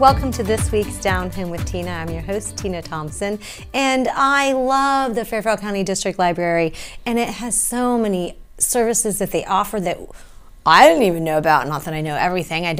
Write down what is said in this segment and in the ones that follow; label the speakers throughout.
Speaker 1: Welcome to this week's Down Home with Tina. I'm your host, Tina Thompson, and I love the Fairfield County District Library, and it has so many services that they offer that I didn't even know about. Not that I know everything. I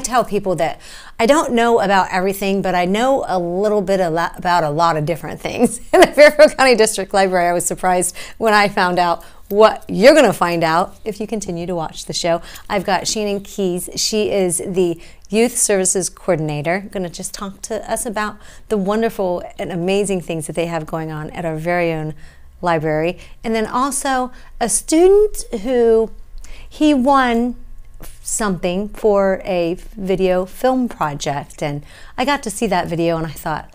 Speaker 1: tell people that I don't know about everything, but I know a little bit about a lot of different things. In the Fairfield County District Library, I was surprised when I found out what you're going to find out if you continue to watch the show. I've got Shannon Keese. She is the Youth Services Coordinator. Going to just talk to us about the wonderful and amazing things that they have going on at our very own library. And then also a student who he won something for a video film project. And I got to see that video and I thought,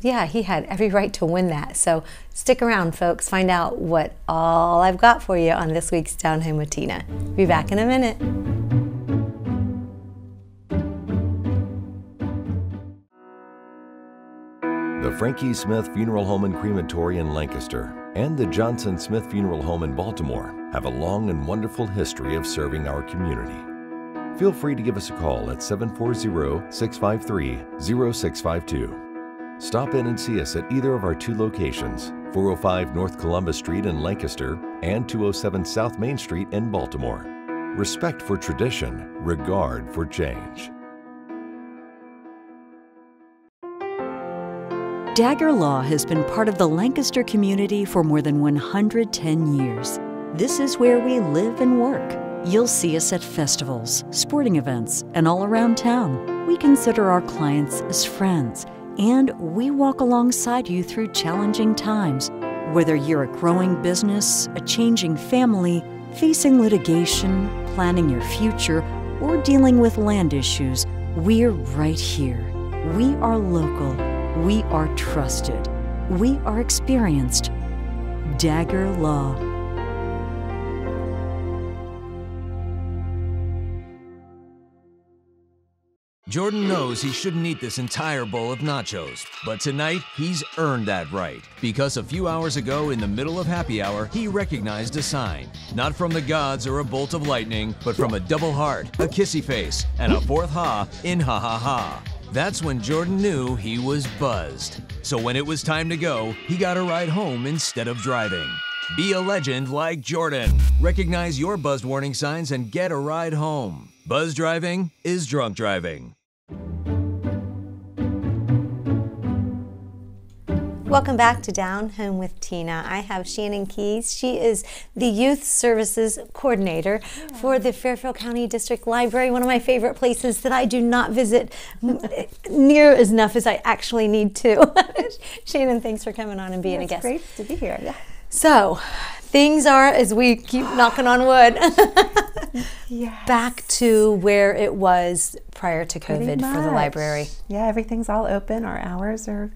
Speaker 1: yeah, he had every right to win that. So stick around, folks. Find out what all I've got for you on this week's Down Home with Tina. Be back in a minute.
Speaker 2: The Frankie Smith Funeral Home and Crematory in Lancaster and the Johnson Smith Funeral Home in Baltimore have a long and wonderful history of serving our community. Feel free to give us a call at 740-653-0652. Stop in and see us at either of our two locations, 405 North Columbus Street in Lancaster and 207 South Main Street in Baltimore. Respect for tradition, regard for change.
Speaker 3: Dagger Law has been part of the Lancaster community for more than 110 years. This is where we live and work. You'll see us at festivals, sporting events, and all around town. We consider our clients as friends, and we walk alongside you through challenging times. Whether you're a growing business, a changing family, facing litigation, planning your future, or dealing with land issues, we're right here. We are local. We are trusted. We are experienced. Dagger Law.
Speaker 4: Jordan knows he shouldn't eat this entire bowl of nachos, but tonight he's earned that right because a few hours ago in the middle of happy hour, he recognized a sign, not from the gods or a bolt of lightning, but from a double heart, a kissy face, and a fourth ha in ha ha ha. That's when Jordan knew he was buzzed. So when it was time to go, he got a ride home instead of driving. Be a legend like Jordan. Recognize your buzzed warning signs and get a ride home. Buzz driving is drunk driving.
Speaker 1: Welcome back to Down Home with Tina. I have Shannon Keese. She is the Youth Services Coordinator for the Fairfield County District Library, one of my favorite places that I do not visit near as enough as I actually need to. Shannon, thanks for coming on and being a guest.
Speaker 5: It's great to be here. Yeah.
Speaker 1: So, things are, as we keep knocking on wood,
Speaker 5: Yes.
Speaker 1: back to where it was prior to COVID for the library.
Speaker 5: Yeah, everything's all open. Our hours are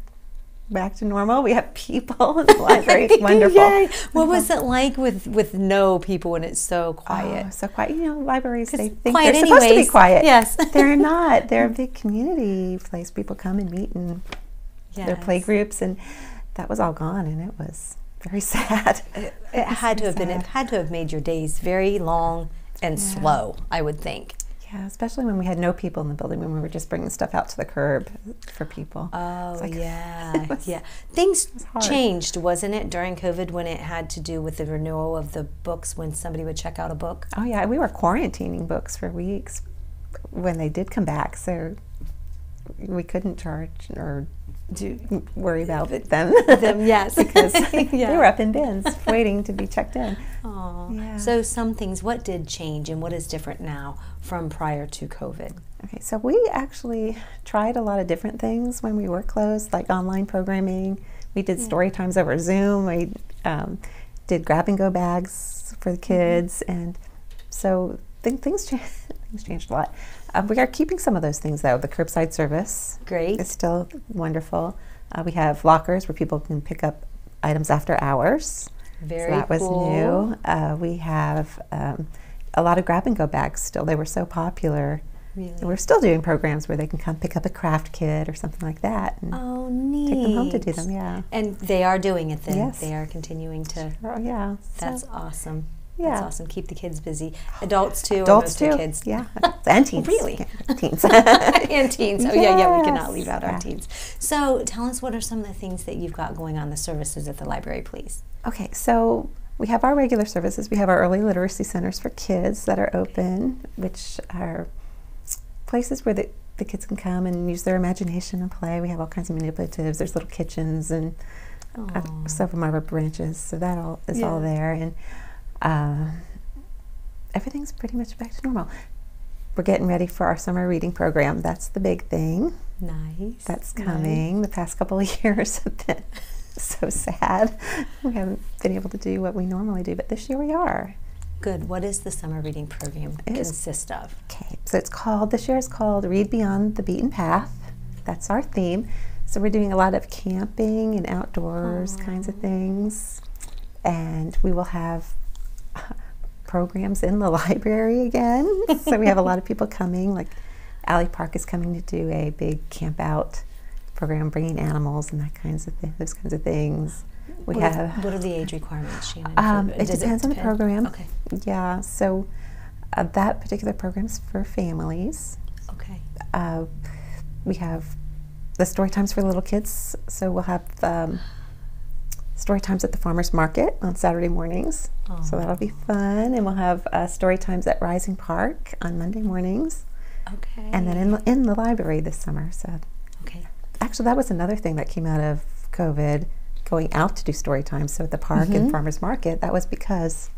Speaker 5: back to normal. We have people in the library. It's wonderful.
Speaker 1: Yay. What was it like with no people when it's so quiet?
Speaker 5: Oh, so quiet. You know, libraries, they think
Speaker 1: quiet
Speaker 5: they're supposed to be
Speaker 1: anyways.
Speaker 5: quiet.
Speaker 1: Yes.
Speaker 5: They're not. They're a big community place. People come and meet in their play groups, and that was all gone, and it was very sad.
Speaker 1: It had to have been. It had to have made your days very long and slow, I would think.
Speaker 5: Yeah, especially when we had no people in the building, when we were just bringing stuff out to the curb for people.
Speaker 1: Oh,
Speaker 5: like,
Speaker 1: yeah,
Speaker 5: was,
Speaker 1: yeah. Things
Speaker 5: hard.
Speaker 1: changed, wasn't it, during COVID when it had to do with the renewal of the books when somebody would check out a book?
Speaker 5: Oh, yeah, we were quarantining books for weeks when they did come back, so we couldn't charge or worry about them.
Speaker 1: Yes.
Speaker 5: Because they were up in bins waiting to be checked in.
Speaker 1: Oh,
Speaker 5: yeah.
Speaker 1: So some things, what did change and what is different now from prior to COVID?
Speaker 5: Okay, so we actually tried a lot of different things when we were closed, like online programming. We did story times over Zoom. We did grab-and-go bags for the kids, and so things changed a lot. We are keeping some of those things, though. The curbside service is still wonderful. We have lockers where people can pick up items after hours.
Speaker 1: Very
Speaker 5: so that was
Speaker 1: cool.
Speaker 5: new. We have a lot of grab-and-go bags still. They were so popular.
Speaker 1: Really?
Speaker 5: And we're still doing programs where they can come pick up a craft kit or something like that. And
Speaker 1: oh, neat.
Speaker 5: take them home to do them, yeah.
Speaker 1: And they are doing it then?
Speaker 5: Yes.
Speaker 1: They are continuing to?
Speaker 5: Oh, yeah.
Speaker 1: That's awesome.
Speaker 5: Yeah.
Speaker 1: That's awesome. Keep the kids busy. Adults too.
Speaker 5: Adults
Speaker 1: or most
Speaker 5: too.
Speaker 1: of kids?
Speaker 5: Yeah. And teens.
Speaker 1: Really?
Speaker 5: Yeah, teens.
Speaker 1: And teens. Oh yeah. We cannot
Speaker 5: Yes.
Speaker 1: leave out our
Speaker 5: Yeah.
Speaker 1: teens. So tell us, what are some of the things that you've got going on, the services at the library, please?
Speaker 5: Okay, so we have our regular services. We have our early literacy centers for kids that are open, which are places where the kids can come and use their imagination and play. We have all kinds of manipulatives. There's little kitchens and some of our branches. So that all is all there. And everything's pretty much back to normal. We're getting ready for our summer reading program. That's the big thing.
Speaker 1: Nice.
Speaker 5: That's coming. The past couple of years have been so sad. We haven't been able to do what we normally do, but this year we are.
Speaker 1: Good. What is the summer reading program consist of?
Speaker 5: Okay, so this year is called Read Beyond the Beaten Path. That's our theme. So we're doing a lot of camping and outdoors kinds of things. And we will have programs in the library again. So we have a lot of people coming, like Alley Park is coming to do a big camp out program, bringing animals and those kinds of things. What
Speaker 1: are the age requirements, Shannon?
Speaker 5: It depends on the program.
Speaker 1: Okay.
Speaker 5: Yeah, so that particular program's for families.
Speaker 1: Okay.
Speaker 5: We have the story times for little kids. So we'll have story times at the farmers market on Saturday mornings. So that'll be fun. And we'll have story times at Rising Park on Monday mornings.
Speaker 1: Okay.
Speaker 5: And then in the library this summer. So
Speaker 1: okay.
Speaker 5: Actually, that was another thing that came out of COVID, going out to do story time. So at the park and farmers market, that was because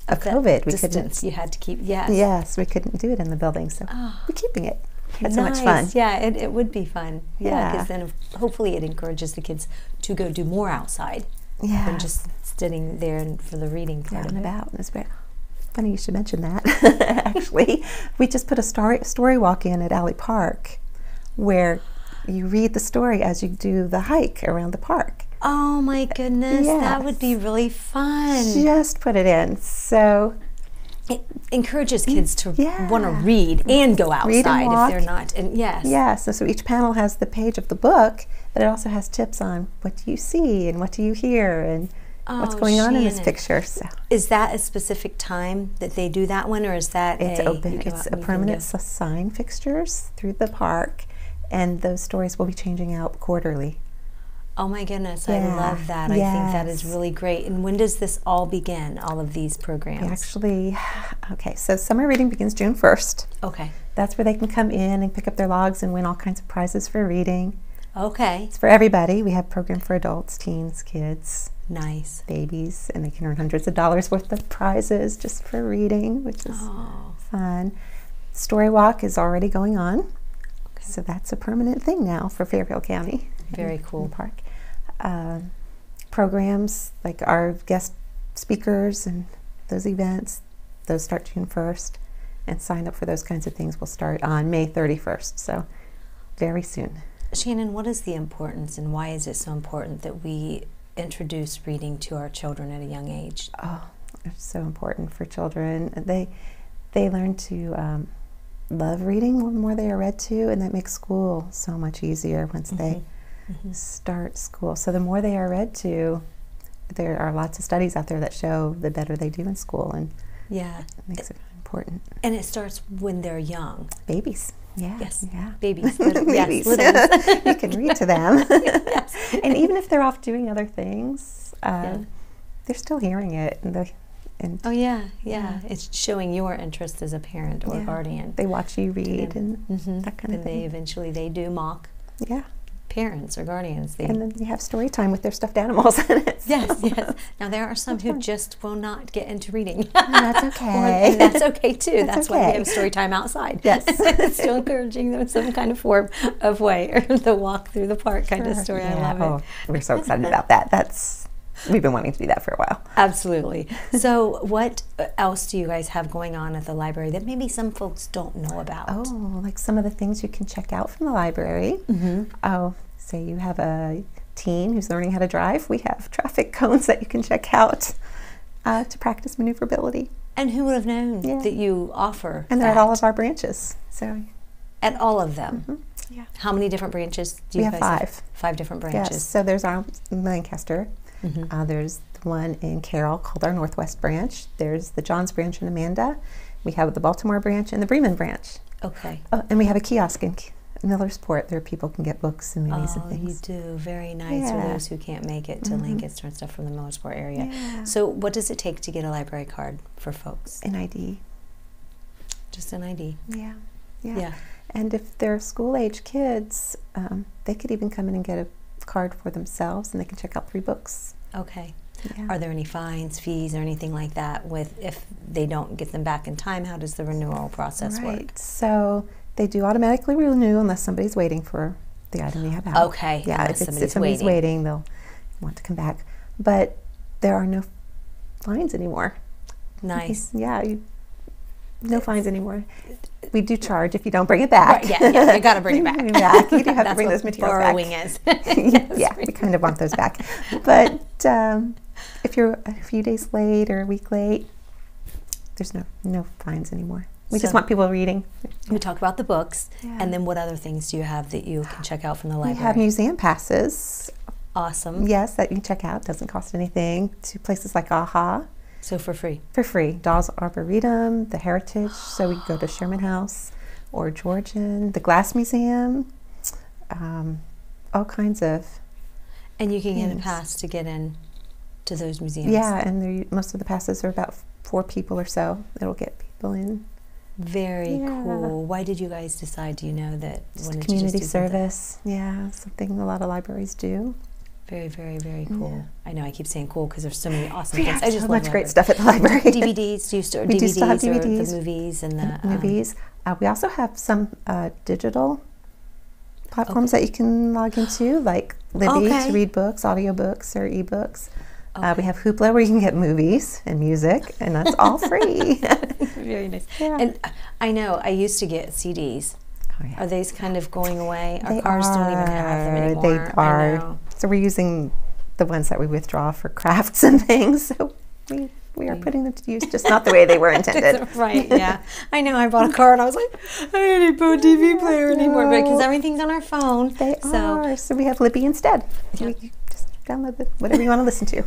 Speaker 5: of COVID.
Speaker 1: Distance you had to keep.
Speaker 5: Yes, we couldn't do it in the building, so we're keeping it. It's so much fun.
Speaker 1: Yeah, it would be fun. Yeah, because then hopefully it encourages the kids to go do more outside than just sitting there for the reading part of it.
Speaker 5: About. It's funny you should mention that. Actually, we just put a story walk in at Alley Park, where you read the story as you do the hike around the park.
Speaker 1: Oh my goodness, that would be really fun.
Speaker 5: Just put it in. So
Speaker 1: it encourages kids to want to read and go outside if they're not. And
Speaker 5: so each panel has the page of the book, but it also has tips on what do you see and what do you hear and what's going on in this picture. So
Speaker 1: is that a specific time that they do that one, or is that
Speaker 5: it's open? It's a permanent sign fixtures through the park, and those stories will be changing out quarterly.
Speaker 1: Oh my goodness, I love that. I think that is really great. And when does this all begin, all of these programs?
Speaker 5: Actually, so summer reading begins June 1st.
Speaker 1: Okay.
Speaker 5: That's where they can come in and pick up their logs and win all kinds of prizes for reading.
Speaker 1: Okay.
Speaker 5: It's for everybody. We have a program for adults, teens, kids.
Speaker 1: Nice.
Speaker 5: Babies, and they can earn hundreds of dollars worth of prizes just for reading, which is fun. Story Walk is already going on. Okay. So that's a permanent thing now for Fairfield County.
Speaker 1: Very cool.
Speaker 5: Park. Programs like our guest speakers and those events, those start June 1st, and sign up for those kinds of things will start on May 31st, so very soon.
Speaker 1: Shannon, what is the importance and why is it so important that we introduce reading to our children at a young age?
Speaker 5: Oh, it's so important for children. They learn to love reading the more they are read to, and that makes school so much easier once they start school. So the more they are read to, there are lots of studies out there that show the better they do in school, and it makes it important.
Speaker 1: And it starts when they're young.
Speaker 5: Babies.
Speaker 1: Yes.
Speaker 5: Yeah.
Speaker 1: Babies.
Speaker 5: Babies.
Speaker 1: Yes,
Speaker 5: you can read to them. And even if they're off doing other things, they're still hearing it.
Speaker 1: It's showing your interest as a parent or guardian.
Speaker 5: They watch you read and that kind of thing.
Speaker 1: And they do mock parents or guardians.
Speaker 5: And then you have story time with their stuffed animals.
Speaker 1: Yes. Now there are some who just will not get into reading.
Speaker 5: And that's okay.
Speaker 1: And that's okay too. That's why we have story time outside.
Speaker 5: Yes.
Speaker 1: Still encouraging them in some kind of form of way, or the walk through the park kind of story. I love it.
Speaker 5: We're so excited about that. We've been wanting to do that for a while.
Speaker 1: Absolutely. So what else do you guys have going on at the library that maybe some folks don't know about?
Speaker 5: Oh, like some of the things you can check out from the library. Oh, say you have a teen who's learning how to drive. We have traffic cones that you can check out to practice maneuverability.
Speaker 1: And who would have known that you offer
Speaker 5: And they're at all of our branches. So
Speaker 1: at all of them? Yeah. How many different branches do you guys have?
Speaker 5: We have 5.
Speaker 1: 5 different branches.
Speaker 5: Yes. So there's our Lancaster. There's the one in Carroll called our Northwest branch. There's the Johns branch in Amanda. We have the Baltimore branch and the Bremen branch.
Speaker 1: Okay.
Speaker 5: Oh, and we have a kiosk in Millersport. There people can get books and movies and things.
Speaker 1: You do. Very nice for those who can't make it to Lancaster and stuff from the Millersport area.
Speaker 5: Yeah.
Speaker 1: So what does it take to get a library card for folks?
Speaker 5: An ID.
Speaker 1: Just an ID.
Speaker 5: Yeah.
Speaker 1: Yeah.
Speaker 5: And if they're school-age kids, they could even come in and get a card for themselves, and they can check out 3 books.
Speaker 1: Okay.
Speaker 5: Yeah.
Speaker 1: Are there any fines, fees, or anything like that with if they don't get them back in time? How does the renewal process work?
Speaker 5: So they do automatically renew unless somebody's waiting for the item we have out.
Speaker 1: Okay.
Speaker 5: Yeah, if somebody's waiting, they'll want to come back. But there are no fines anymore.
Speaker 1: Nice.
Speaker 5: No fines anymore. We do charge if you don't bring it back.
Speaker 1: Right, yeah, you got to bring it back.
Speaker 5: You do have to bring those materials back.
Speaker 1: Borrowing is.
Speaker 5: Yeah, we kind of want those back. But if you're a few days late or a week late, there's no fines anymore. We just want people reading.
Speaker 1: We talk about the books, and then what other things do you have that you can check out from the library?
Speaker 5: We have museum passes.
Speaker 1: Awesome.
Speaker 5: Yes, that you can check out. Doesn't cost anything. To places like AHA.
Speaker 1: So for free? For
Speaker 5: free. Dawes Arboretum, the Heritage, so we go to Sherman House or Georgian, the Glass Museum, all kinds of
Speaker 1: And you can get a pass to get in to those museums?
Speaker 5: Yeah, and most of the passes are about 4 people or so. It'll get people in.
Speaker 1: Very cool. Why did you guys decide, do you know, that
Speaker 5: wanted community to service? Yeah, something a lot of libraries do.
Speaker 1: Very, very, very cool. Yeah. I know I keep saying cool because there's so many awesome
Speaker 5: things.
Speaker 1: I just
Speaker 5: so much great stuff at the library.
Speaker 1: DVDs, do you store
Speaker 5: we
Speaker 1: DVDs,
Speaker 5: do still have DVDs
Speaker 1: or the movies and the
Speaker 5: movies? We also have some digital platforms that you can log into, like Libby to read books, audiobooks, or ebooks. We have Hoopla where you can get movies and music, and that's all free.
Speaker 1: Very nice. Yeah. And I know I used to get CDs. Oh, yeah. Are these kind of going away? Our cars don't even have them anymore.
Speaker 5: They are. So we're using the ones that we withdraw for crafts and things. So we are putting them to use, just not the way they were intended.
Speaker 1: Right, yeah. I know, I bought a car and I was like, I don't need a DVD player anymore, because everything's on our phone.
Speaker 5: They are. So we have Libby instead. Yeah. Download whatever you want to listen to.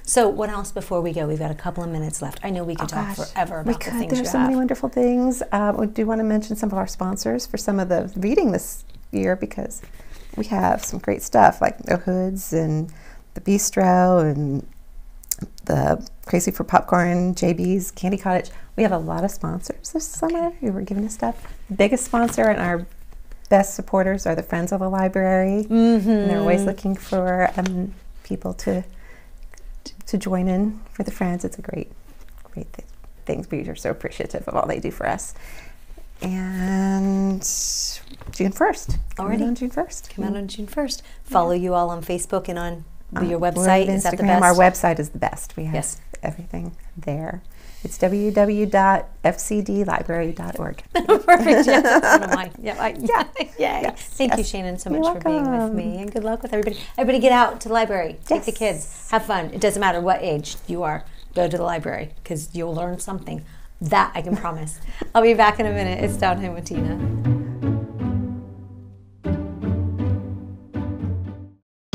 Speaker 1: So what else before we go? We've got a couple of minutes left. I know we could talk forever about the things
Speaker 5: There's so many wonderful things. We do want to mention some of our sponsors for some of the reading this year, because we have some great stuff like the Hoods and the Bistro and the Crazy for Popcorn, JB's, Candy Cottage. We have a lot of sponsors this summer who were giving us stuff. The biggest sponsor and our best supporters are the Friends of the Library. And they're always looking for people to join in for the Friends. It's a great thing. We are so appreciative of all they do for us. And June 1st.
Speaker 1: Already?
Speaker 5: On June 1st.
Speaker 1: Come out on June 1st. Follow you all on Facebook and on your website.
Speaker 5: Is that the best? Our website is the best. We have everything there. It's www.fcdlibrary.org.
Speaker 1: Perfect. Yeah, that's one of mine. Yay. Thank you, Shannon, so much for being with me, and good luck with everybody. Everybody get out to the library. Take the kids. Have fun. It doesn't matter what age you are. Go to the library, because you'll learn something. That I can promise. I'll be back in a minute. It's Down Home with Tina.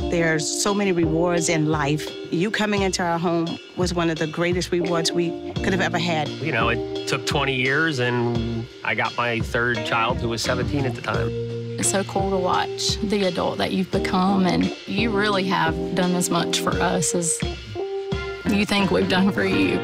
Speaker 6: There's so many rewards in life. You coming into our home was one of the greatest rewards we could have ever had.
Speaker 7: You know, it took 20 years, and I got my 3rd child, who was 17 at the time.
Speaker 8: It's so cool to watch the adult that you've become, and you really have done as much for us as you think we've done for you.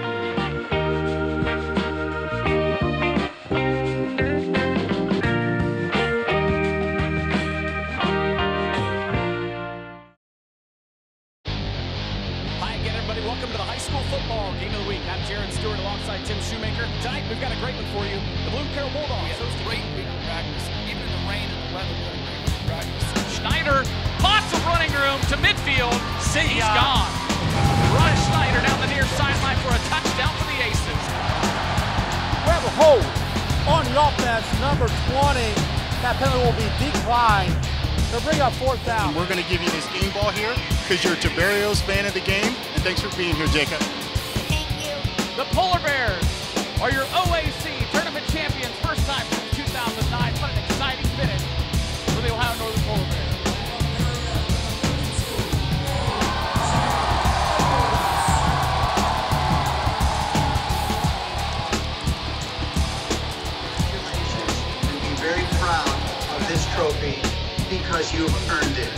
Speaker 9: We're going to give you this game ball here because you're a Tiberios fan of the game, and thanks for being here, Jacob.
Speaker 10: Thank you.
Speaker 11: The Polar Bears are your OAC tournament champions, first time since 2009. What an exciting finish for the Ohio Northern Polar Bears.
Speaker 10: because you've earned it.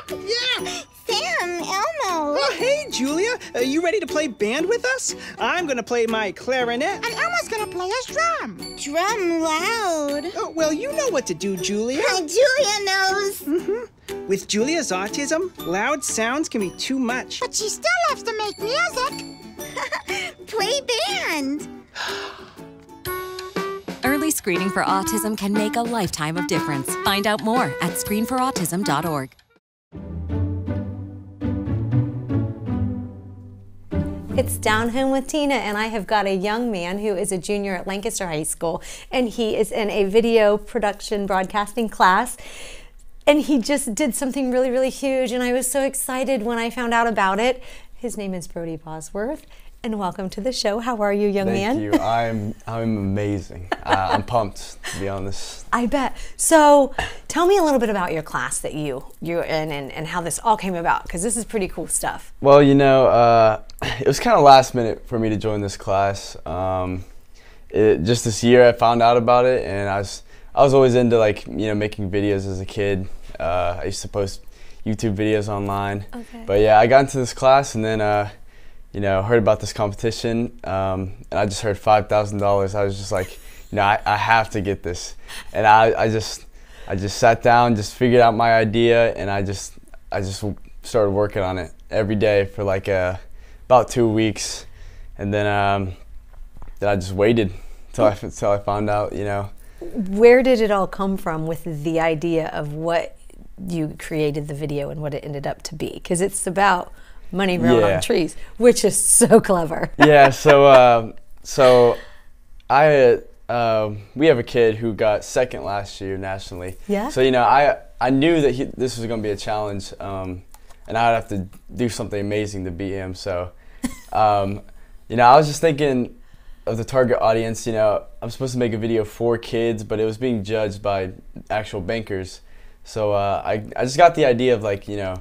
Speaker 12: Yeah! Sam, Elmo!
Speaker 13: Oh, hey, Julia. Are you ready to play band with us? I'm going to play my clarinet.
Speaker 12: And Elmo's gonna play his drum. Drum loud.
Speaker 13: Oh, well, you know what to do, Julia.
Speaker 12: Julia knows.
Speaker 13: Mm-hmm. With Julia's autism, loud sounds can be too much.
Speaker 12: But she still loves to make music. Play band.
Speaker 14: Early screening for autism can make a lifetime of difference. Find out more at screenforautism.org.
Speaker 1: It's Down Home with Tina, and I have got a young man who is a junior at Lancaster High School, and he is in a video production broadcasting class, and he just did something really, really huge, and I was so excited when I found out about it. His name is Brodie Bosworth, and welcome to the show. How are you, young man?
Speaker 15: Thank you. I'm amazing. I'm pumped, to be honest.
Speaker 1: I bet. So tell me a little bit about your class that you're in and how this all came about, because this is pretty cool stuff.
Speaker 15: Well, you know, it was kind of last minute for me to join this class. Just this year I found out about it, and I was always into, like, you know, making videos as a kid. I used to post YouTube videos online. Okay. But yeah, I got into this class, and then you know, heard about this competition, and I just heard $5,000. I was just like, you know, I have to get this. And I just sat down, just figured out my idea, and I just started working on it every day for like about 2 weeks, and then I just waited till I found out, you know.
Speaker 1: Where did it all come from with the idea of what you created the video and what it ended up to be? Because it's about money growing on trees, which is so clever.
Speaker 15: Yeah, so we have a kid who got second last year nationally. Yeah. So, you know, I knew that this was going to be a challenge, and I'd have to do something amazing to beat him. So, you know, I was just thinking of the target audience. You know, I'm supposed to make a video for kids, but it was being judged by actual bankers. So I just got the idea of, like, you know,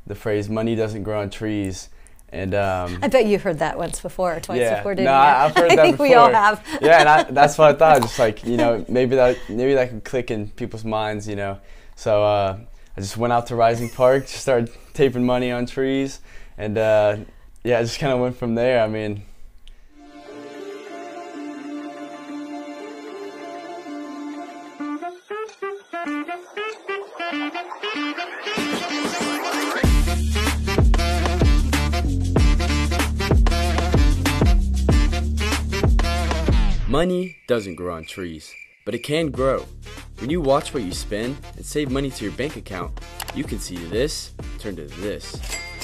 Speaker 15: the phrase "money doesn't grow on trees," and
Speaker 1: I bet you heard that once before or twice before, didn't you?
Speaker 15: I've heard that
Speaker 1: I think
Speaker 15: before.
Speaker 1: We all have.
Speaker 15: Yeah, and that's what I thought. Just like, you know, maybe that could click in people's minds, you know. So I just went out to Rising Park, just started taping money on trees, and yeah, I just kind of went from there. I mean.
Speaker 16: Money doesn't grow on trees, but it can grow. When you watch what you spend and save money to your bank account, you can see this turn to this.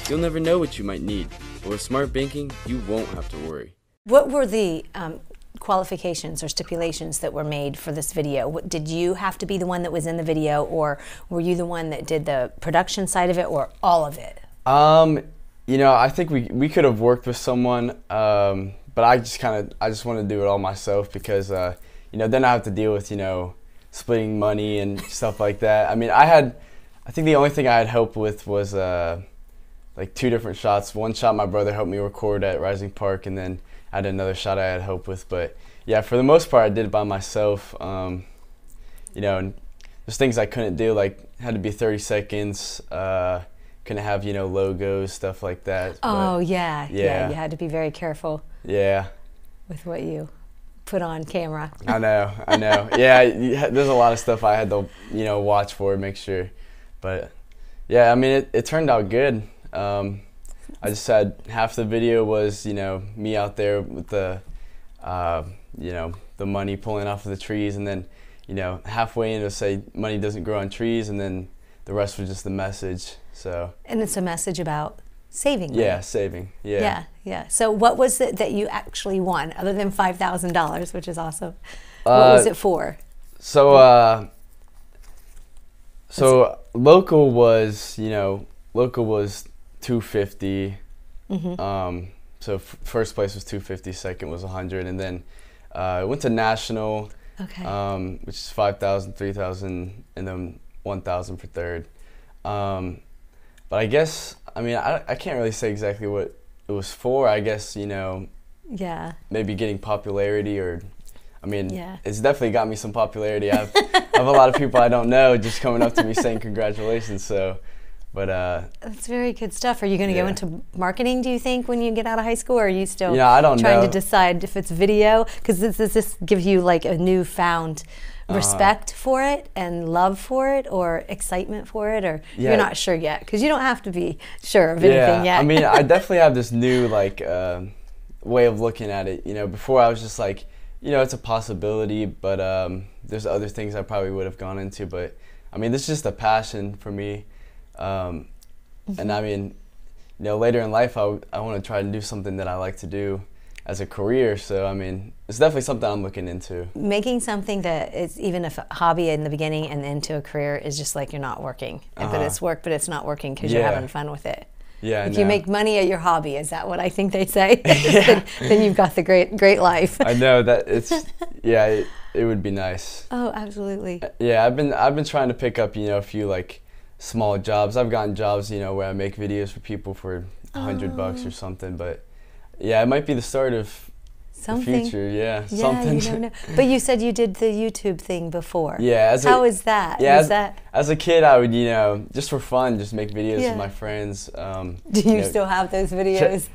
Speaker 16: You'll never know what you might need, but with smart banking, you won't have to worry.
Speaker 1: What were the qualifications or stipulations that were made for this video? Did you have to be the one that was in the video, or were you the one that did the production side of it, or all of it?
Speaker 15: You know, I think we could have worked with someone, but I just want to do it all myself because, you know, then I have to deal with, you know, splitting money and stuff like that. I mean, I think the only thing I had help with was like 2 different shots. One shot my brother helped me record at Rising Park, and then I had another shot I had help with. But yeah, for the most part, I did it by myself. You know, and there's things I couldn't do, like had to be 30 seconds. Couldn't have, you know, logos, stuff like that.
Speaker 1: Oh, but, yeah, you had to be very careful.
Speaker 15: Yeah.
Speaker 1: With what you put on camera.
Speaker 15: I know. Yeah, there's a lot of stuff I had to, you know, watch for, make sure. But yeah, I mean, it turned out good. I just said half the video was, you know, me out there with the, you know, the money pulling off of the trees, and then, you know, halfway in it'll say money doesn't grow on trees, and then the rest was just the message. So. And
Speaker 1: it's a message about saving money.
Speaker 15: Yeah, saving. Yeah.
Speaker 1: Yeah. So what was it that you actually won, other than $5,000, which is awesome? What was it for?
Speaker 15: So local was, you know, $250. Mm-hmm. So first place was $250, second was $100, and then I went to national, which is $5,000, $3,000, and then $1,000 for third. But I guess, I mean, I can't really say exactly what it was for. I guess, you know, maybe getting popularity, or I mean, it's definitely got me some popularity. I have a lot of people I don't know just coming up to me saying congratulations. So, but
Speaker 1: that's very good stuff. Are you going to go into marketing, do you think, when you get out of high school, or are you still
Speaker 15: I don't
Speaker 1: trying
Speaker 15: know.
Speaker 1: to decide if it's video? Because this gives you like a newfound respect for it and love for it, or excitement for it, or you're not sure yet? Because you don't have to be sure of anything yet.
Speaker 15: I mean, I definitely have this new like way of looking at it. Before I was just like, it's a possibility, but there's other things I probably would have gone into. But I mean, this is just a passion for me, and I mean, later in life, I want to try to do something that I like to do as a career. So I mean, it's definitely something I'm looking into. Making
Speaker 1: something that is even a hobby in the beginning and into a career is just like you're not working, but it's work, but it's not working because you're having fun with it.
Speaker 15: Yeah,
Speaker 1: if you make money at your hobby, is that what I think they say? then you've got the great life.
Speaker 15: I know that it's it would be nice.
Speaker 1: Oh, absolutely.
Speaker 15: Yeah, I've been trying to pick up a few like small jobs. I've gotten jobs where I make videos for people for $100 or something. But yeah, it might be the start of the future. Yeah, something.
Speaker 1: You don't know. But you said you did the YouTube thing before.
Speaker 15: Yeah.
Speaker 1: How is that?
Speaker 15: Yeah, as a kid, I would just for fun, just make videos with my friends.
Speaker 1: Do you still have those videos?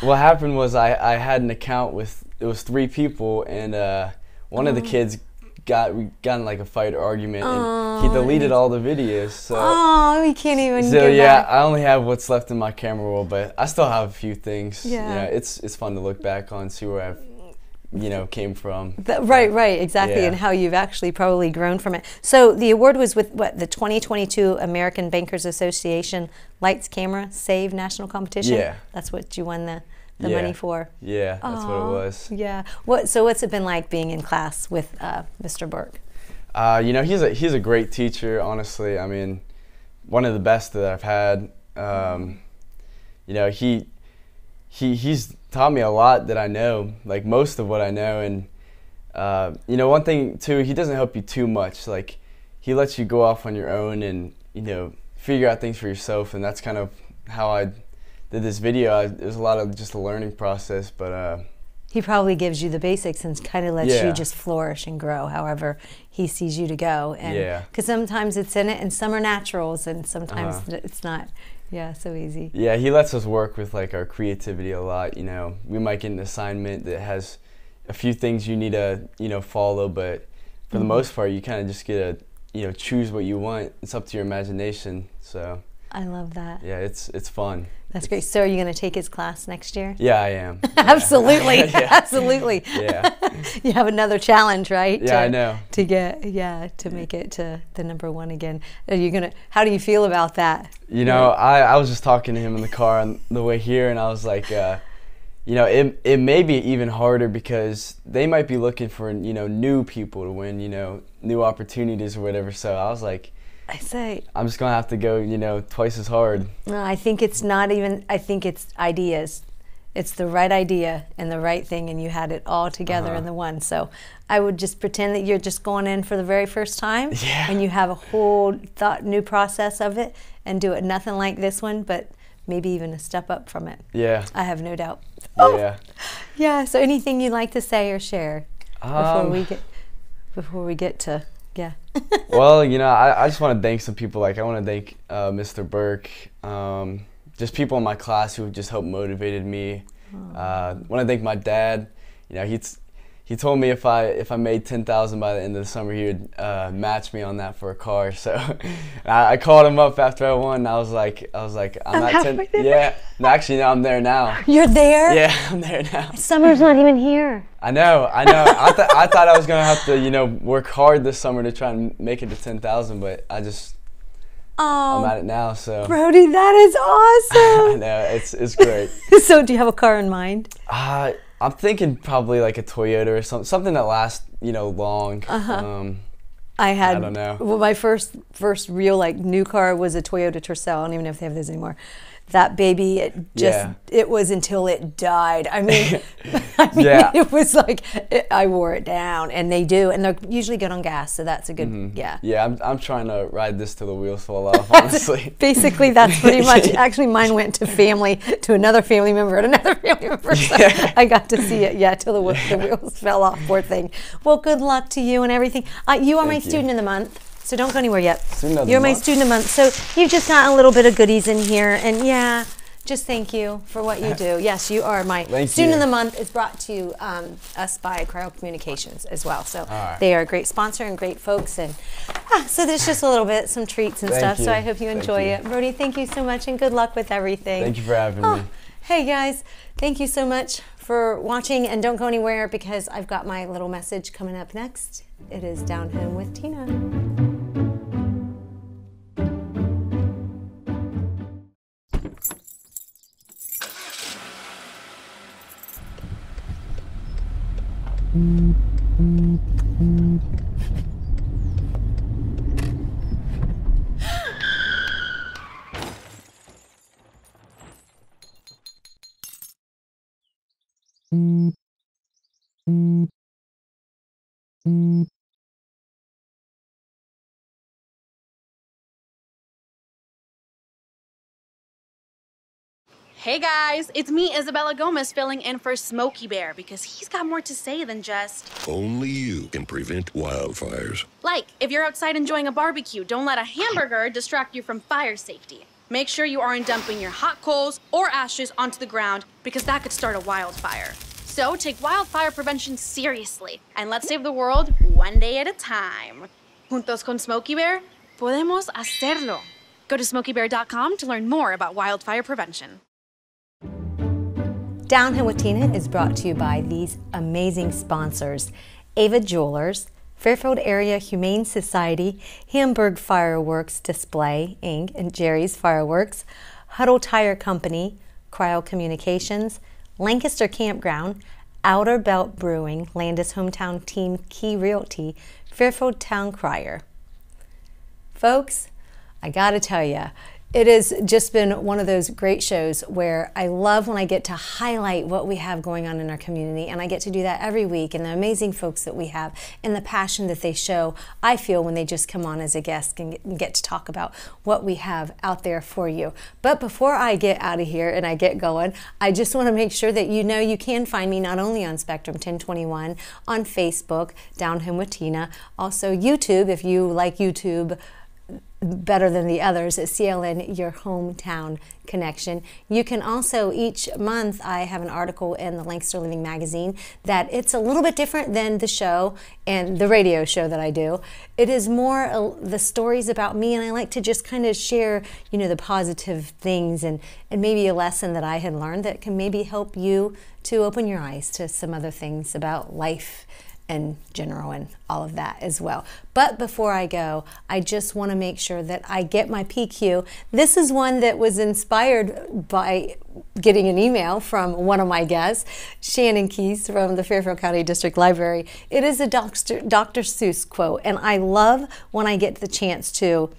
Speaker 15: What happened was I had an account with, it was 3 people, and one of the kids got in like a fight or argument, and he deleted all the videos. So
Speaker 1: we can't even.
Speaker 15: So I only have what's left in my camera roll, but I still have a few things. Yeah, it's fun to look back on, see where I've came from.
Speaker 1: Right, exactly, and how you've actually probably grown from it. So the award was with the 2022 American Bankers Association Lights Camera Save National Competition.
Speaker 15: Yeah,
Speaker 1: that's what you won the money for.
Speaker 15: Yeah, that's what it was.
Speaker 1: Yeah. What's it been like being in class with Mr. Burke?
Speaker 15: He's a great teacher, honestly. I mean, one of the best that I've had. He's taught me a lot that I know, like most of what I know. And one thing too, he doesn't help you too much. Like, he lets you go off on your own and figure out things for yourself. And that's kind of how I did this video. It was a lot of just a learning process, but
Speaker 1: he probably gives you the basics and kind of lets you just flourish and grow however he sees you to go. And because sometimes it's in it, and some are naturals, and sometimes it's not. Yeah, so easy.
Speaker 15: Yeah, he lets us work with like our creativity a lot. We might get an assignment that has a few things you need to follow, but for the most part, you kind of just get to choose what you want. It's up to your imagination. So
Speaker 1: I love that.
Speaker 15: Yeah, it's fun.
Speaker 1: That's great. So are you going to take his class next year?
Speaker 15: Yeah, I am.
Speaker 1: Absolutely. Absolutely.
Speaker 15: Yeah.
Speaker 1: You have another challenge, right?
Speaker 15: Yeah, I know.
Speaker 1: To make it to the #1 again. How do you feel about that?
Speaker 15: I was just talking to him in the car on the way here, and I was like, it may be even harder because they might be looking for, new people to win, new opportunities or whatever. So I was like, I'm just going to have to go, twice as hard.
Speaker 1: No, I think it's not even, I think it's ideas. It's the right idea and the right thing, and you had it all together in the one. So I would just pretend that you're just going in for the very first time, and you have a whole new process of it, and do it nothing like this one, but maybe even a step up from it.
Speaker 15: Yeah.
Speaker 1: I have no doubt.
Speaker 15: Yeah.
Speaker 1: Yeah, so anything you'd like to say or share before we get to... Yeah.
Speaker 15: Well, I just want to thank some people. Like, I want to thank Mr. Burke, just people in my class who just helped motivated me. I want to thank my dad. He told me if I made $10,000 by the end of the summer, he would match me on that for a car. So I called him up after I won. And I was like, I'm at 10. Yeah. No, actually, no, I'm there now.
Speaker 1: You're there?
Speaker 15: Yeah, I'm there now.
Speaker 1: Summer's not even here.
Speaker 15: I know. I thought I was gonna have to, work hard this summer to try and make it to 10,000, but I'm at it now. So
Speaker 1: Brodie, that is awesome.
Speaker 15: I know, it's great.
Speaker 1: So, do you have a car in mind?
Speaker 15: I'm thinking probably like a Toyota or something that lasts, long.
Speaker 1: I
Speaker 15: don't know.
Speaker 1: Well, my first real new car was a Toyota Tercel. I don't even know if they have those anymore. that baby, it was until it died. I mean, it was like, I wore it down, and they do, and they're usually good on gas, so that's a good,
Speaker 15: Yeah, I'm trying to ride this till the wheels fall off, honestly.
Speaker 1: Basically, that's pretty much, actually mine went to another family member and another family member, so I got to see it, till the wheels fell off, poor thing. Well, good luck to you and everything. You are my student of the month. So don't go anywhere yet. You're my student of the month. So you've just got a little bit of goodies in here. And just thank you for what you do. Yes, you are my student of the month. Is brought to us by Cryo Communications as well. So they are a great sponsor and great folks. And so there's just a little bit, some treats and stuff. So I hope you enjoy it. Brodie, thank you so much and good luck with everything.
Speaker 15: Thank you for having me.
Speaker 1: Hey guys, thank you so much for watching, and don't go anywhere because I've got my little message coming up next. It is Down Home with Tina.
Speaker 10: Hey guys, it's me, Isabella Gomez, filling in for Smokey Bear because he's got more to say than just...
Speaker 17: Only you can prevent wildfires.
Speaker 10: Like, if you're outside enjoying a barbecue, don't let a hamburger distract you from fire safety. Make sure you aren't dumping your hot coals or ashes onto the ground because that could start a wildfire. So take wildfire prevention seriously and let's save the world one day at a time. Juntos con Smokey Bear, podemos hacerlo. Go to smokeybear.com to learn more about wildfire prevention.
Speaker 1: Down Home with Tina is brought to you by these amazing sponsors: Ava Jewelers, Fairfield Area Humane Society, Hamburg Fireworks Display, Inc., and Jerry's Fireworks, Huddle Tire Company, Cryo Communications, Lancaster Campground, Outer Belt Brewing, Landis Hometown Team Key Realty, Fairfield Town Crier. Folks, I gotta tell you, it has just been one of those great shows where I love when I get to highlight what we have going on in our community, and I get to do that every week, and the amazing folks that we have and the passion that they show, I feel, when they just come on as a guest and get to talk about what we have out there for you. But before I get out of here and I get going, I just want to make sure that you know you can find me not only on Spectrum 1021, on Facebook, Down Home with Tina, also YouTube, if you like YouTube better than the others, at CLN, your hometown connection. You can also, each month, I have an article in the Lancaster Living magazine that it's a little bit different than the show and the radio show that I do. It is more the stories about me, and I like to just kind of share, you know, the positive things and maybe a lesson that I had learned that can maybe help you to open your eyes to some other things about life in general and all of that as well. But before I go, I just want to make sure that I get my PQ. This is one that was inspired by getting an email from one of my guests, Shannon Keese from the Fairfield County District Library. It is a Dr. Seuss quote, and I love when I get the chance to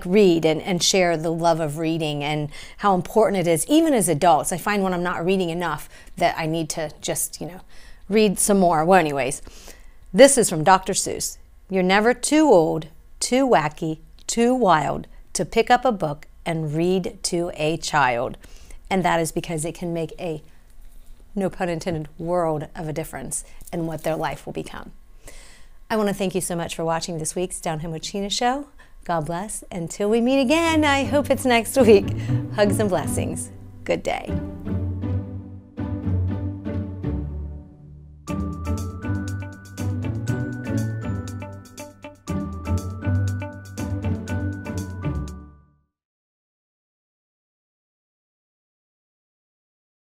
Speaker 1: read and share the love of reading and how important it is, even as adults. I find when I'm not reading enough that I need to just, read some more. Well, anyways, this is from Dr. Seuss. You're never too old, too wacky, too wild to pick up a book and read to a child. And that is because it can make a, no pun intended, world of a difference in what their life will become. I want to thank you so much for watching this week's Down Home with Tina show. God bless. Until we meet again, I hope it's next week. Hugs and blessings. Good day.